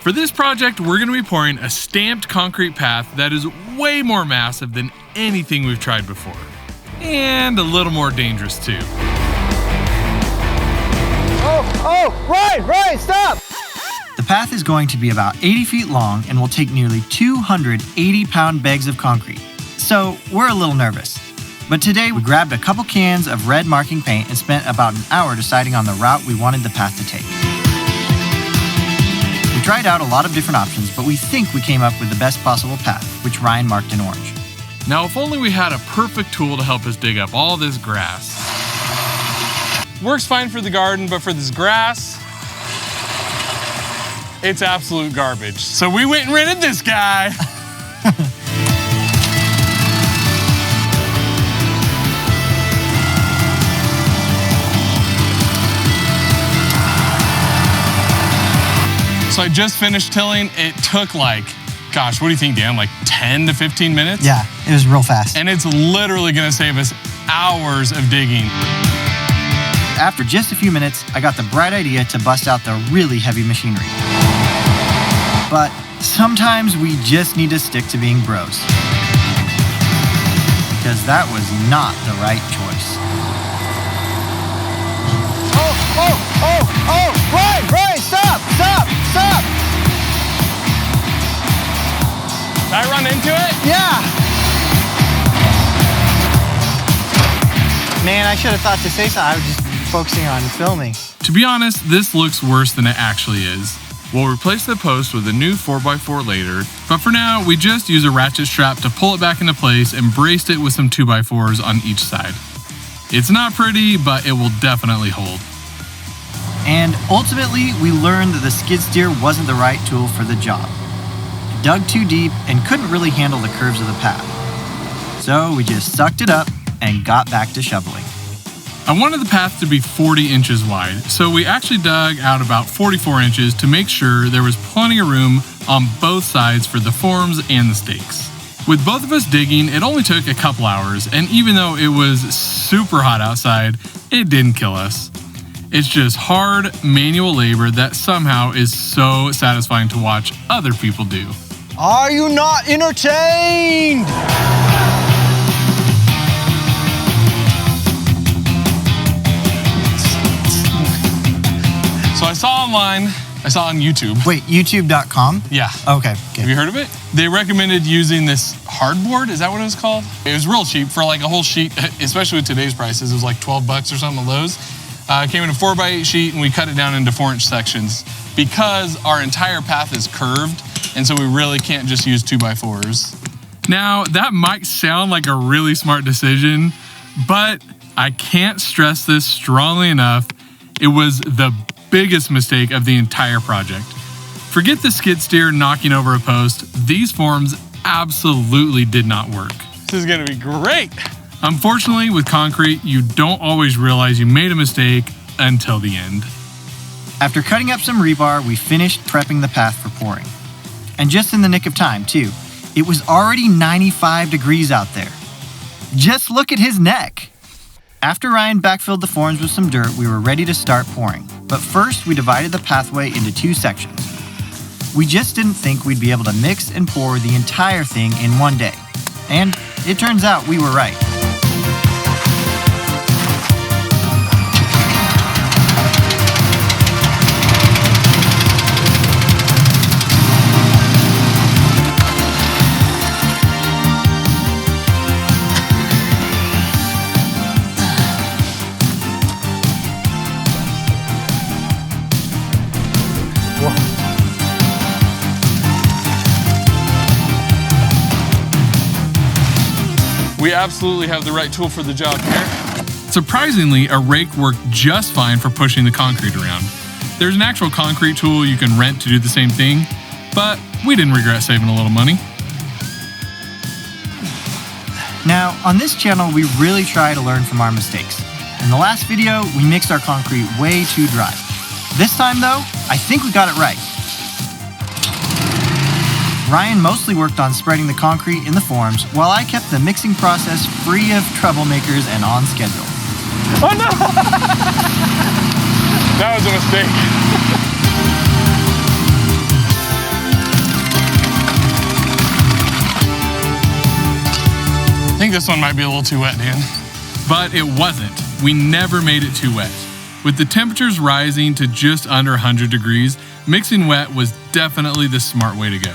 For this project, we're going to be pouring a stamped concrete path that is way more massive than anything we've tried before. And a little more dangerous too. Ryan, stop! The path is going to be about 80 feet long and will take nearly 280-pound bags of concrete. So we're a little nervous. But today we grabbed a couple cans of red marking paint and spent about an hour deciding on the route we wanted the path to take. We tried out a lot of different options, but we think we came up with the best possible path, which Ryan marked in orange. Now, if only we had a perfect tool to help us dig up all this grass. Works fine for the garden, but for this grass, it's absolute garbage. So we went and rented this guy. So I just finished tilling. It took like, gosh, what do you think, Dan? Like 10 to 15 minutes? Yeah, it was real fast. And it's literally gonna save us hours of digging. After just a few minutes, I got the bright idea to bust out the really heavy machinery. But sometimes we just need to stick to being bros. Because that was not the right choice. Ryan, stop! Did I run into it? Yeah! Man, I should have thought to say something. I was just focusing on filming. To be honest, this looks worse than it actually is. We'll replace the post with a new 4x4 later, but for now, we just use a ratchet strap to pull it back into place and braced it with some 2x4s on each side. It's not pretty, but it will definitely hold. And ultimately, we learned that the skid steer wasn't the right tool for the job. It dug too deep and couldn't really handle the curves of the path. So we just sucked it up and got back to shoveling. I wanted the path to be 40 inches wide, so we actually dug out about 44 inches to make sure there was plenty of room on both sides for the forms and the stakes. With both of us digging, it only took a couple hours, and even though it was super hot outside, it didn't kill us. It's just hard, manual labor that somehow is so satisfying to watch other people do. Are you not entertained? So I saw on YouTube. Wait, youtube.com? Yeah. Okay. Have you heard of it? They recommended using this hardboard. Is that what it was called? It was real cheap for like a whole sheet, especially with today's prices. It was like 12 bucks or something at Lowe's. It came in a 4x8 sheet and we cut it down into 4-inch sections because our entire path is curved, and so we really can't just use 2x4s. Now, that might sound like a really smart decision, but I can't stress this strongly enough. It was the biggest mistake of the entire project. Forget the skid steer knocking over a post. These forms absolutely did not work. This is gonna be great. Unfortunately, with concrete, you don't always realize you made a mistake until the end. After cutting up some rebar, we finished prepping the path for pouring. And just in the nick of time, too. It was already 95 degrees out there. Just look at his neck. After Ryan backfilled the forms with some dirt, we were ready to start pouring. But first, we divided the pathway into 2 sections. We just didn't think we'd be able to mix and pour the entire thing in one day. And it turns out we were right. We absolutely have the right tool for the job here. Surprisingly, a rake worked just fine for pushing the concrete around. There's an actual concrete tool you can rent to do the same thing, but we didn't regret saving a little money. Now, on this channel, we really try to learn from our mistakes. In the last video, we mixed our concrete way too dry. This time though, I think we got it right. Ryan mostly worked on spreading the concrete in the forms, while I kept the mixing process free of troublemakers and on schedule. Oh no! That was a mistake. this one might be a little too wet, Dan. But it wasn't. We never made it too wet. With the temperatures rising to just under 100 degrees, mixing wet was definitely the smart way to go.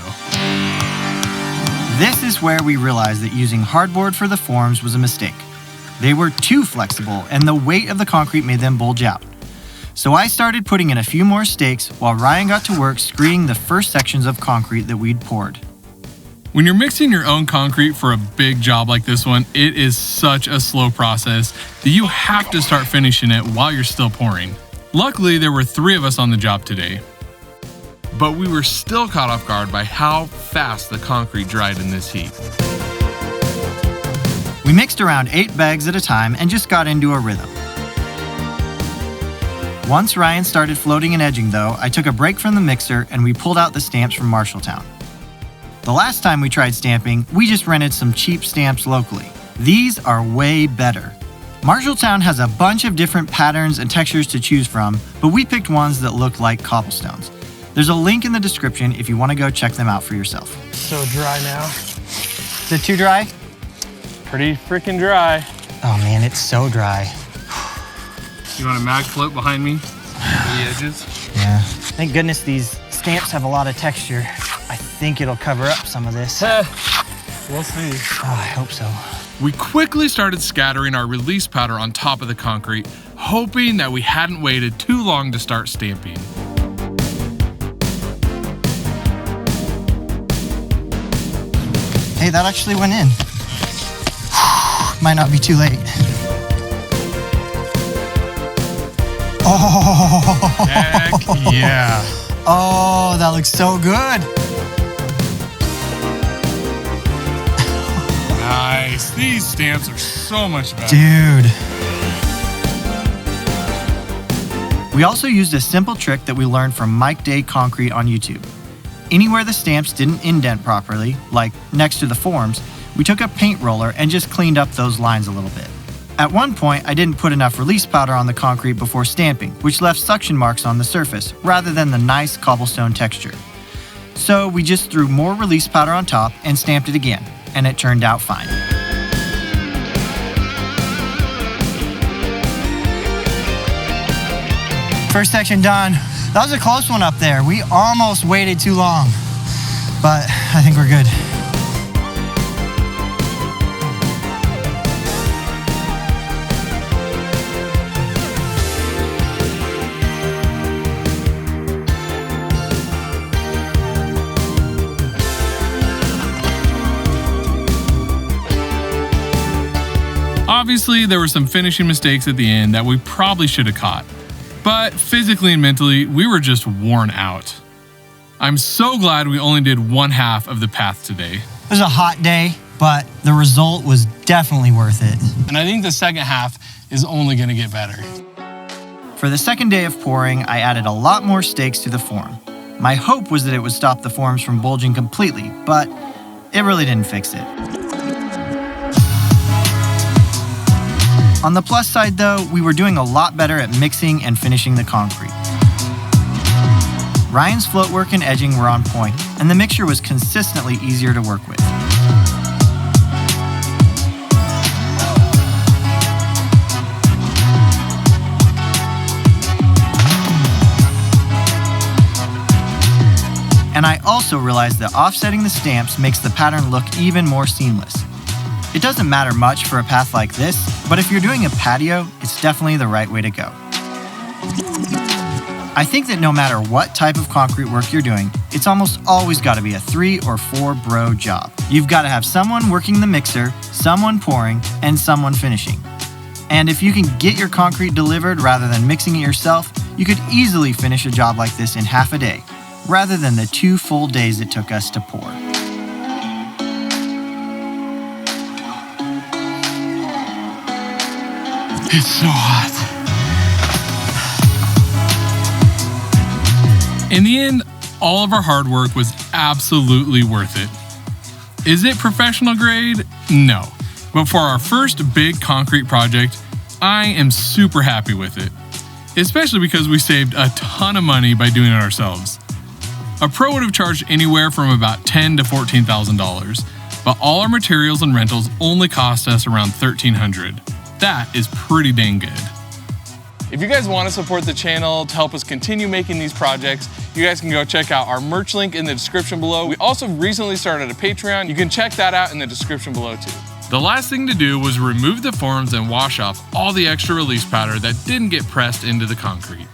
This is where we realized that using hardboard for the forms was a mistake. They were too flexible, and the weight of the concrete made them bulge out. So I started putting in a few more stakes while Ryan got to work screening the first sections of concrete that we'd poured. When you're mixing your own concrete for a big job like this one, it is such a slow process that you have to start finishing it while you're still pouring. Luckily, there were 3 of us on the job today. But we were still caught off guard by how fast the concrete dried in this heat. We mixed around 8 bags at a time and just got into a rhythm. Once Ryan started floating and edging though, I took a break from the mixer and we pulled out the stamps from Marshalltown. The last time we tried stamping, we just rented some cheap stamps locally. These are way better. Marshalltown has a bunch of different patterns and textures to choose from, but we picked ones that look like cobblestones. There's a link in the description if you want to go check them out for yourself. So dry now. Is it too dry? Pretty freaking dry. Oh man, it's so dry. You want a mag float behind me? The edges? Yeah. Thank goodness these stamps have a lot of texture. I think it'll cover up some of this. We'll see. Oh, I hope so. We quickly started scattering our release powder on top of the concrete, hoping that we hadn't waited too long to start stamping. Hey, that actually went in. Might not be too late. Oh! Heck yeah. Oh, that looks so good. Nice. These stamps are so much better. Dude. We also used a simple trick that we learned from Mike Day Concrete on YouTube. Anywhere the stamps didn't indent properly, like next to the forms, we took a paint roller and just cleaned up those lines a little bit. At one point, I didn't put enough release powder on the concrete before stamping, which left suction marks on the surface, rather than the nice cobblestone texture. So we just threw more release powder on top and stamped it again, and it turned out fine. First section done. That was a close one up there. We almost waited too long, but I think we're good. Obviously, there were some finishing mistakes at the end that we probably should have caught. But physically and mentally, we were just worn out. I'm so glad we only did one half of the path today. It was a hot day, but the result was definitely worth it. And I think the second half is only gonna get better. For the second day of pouring, I added a lot more stakes to the form. My hope was that it would stop the forms from bulging completely, but it really didn't fix it. On the plus side though, we were doing a lot better at mixing and finishing the concrete. Ryan's float work and edging were on point, and the mixture was consistently easier to work with. And I also realized that offsetting the stamps makes the pattern look even more seamless. It doesn't matter much for a path like this, but if you're doing a patio, it's definitely the right way to go. I think that no matter what type of concrete work you're doing, it's almost always got to be a 3 or 4 bro job. You've got to have someone working the mixer, someone pouring, and someone finishing. And if you can get your concrete delivered rather than mixing it yourself, you could easily finish a job like this in half a day, rather than the 2 full days it took us to pour. It's so hot. In the end, all of our hard work was absolutely worth it. Is it professional grade? No. But for our first big concrete project, I am super happy with it. Especially because we saved a ton of money by doing it ourselves. A pro would have charged anywhere from about $10,000 to $14,000. but all our materials and rentals only cost us around $1,300. That is pretty dang good. If you guys want to support the channel to help us continue making these projects, you guys can go check out our merch link in the description below. We also recently started a Patreon. You can check that out in the description below too. The last thing to do was remove the forms and wash off all the extra release powder that didn't get pressed into the concrete.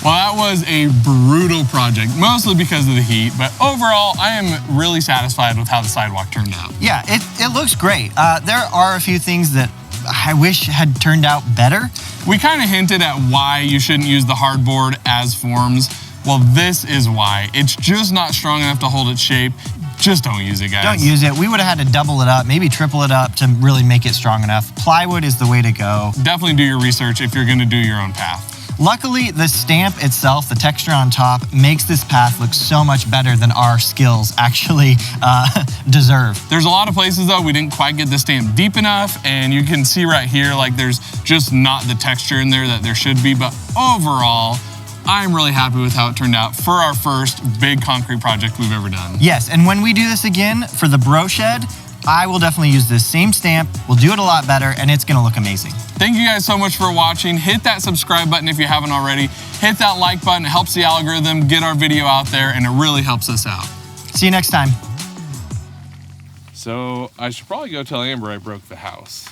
Well, that was a brutal project, mostly because of the heat, but overall, I am really satisfied with how the sidewalk turned out. Yeah, it looks great. There are a few things that I wish had turned out better. We kind of hinted at why you shouldn't use the hardboard as forms. Well, this is why. It's just not strong enough to hold its shape. Just don't use it, guys. Don't use it. We would have had to double it up, maybe triple it up to really make it strong enough. Plywood is the way to go. Definitely do your research if you're gonna do your own path. Luckily, the stamp itself, the texture on top, makes this path look so much better than our skills actually deserve. There's a lot of places though we didn't quite get the stamp deep enough, and you can see right here, like there's just not the texture in there that there should be, but overall, I'm really happy with how it turned out for our first big concrete project we've ever done. Yes, and when we do this again for the bro shed, I will definitely use this same stamp. We'll do it a lot better, and it's gonna look amazing. Thank you guys so much for watching. Hit that subscribe button if you haven't already. Hit that like button. It helps the algorithm get our video out there, and it really helps us out. See you next time. So I should probably go tell Amber I broke the house.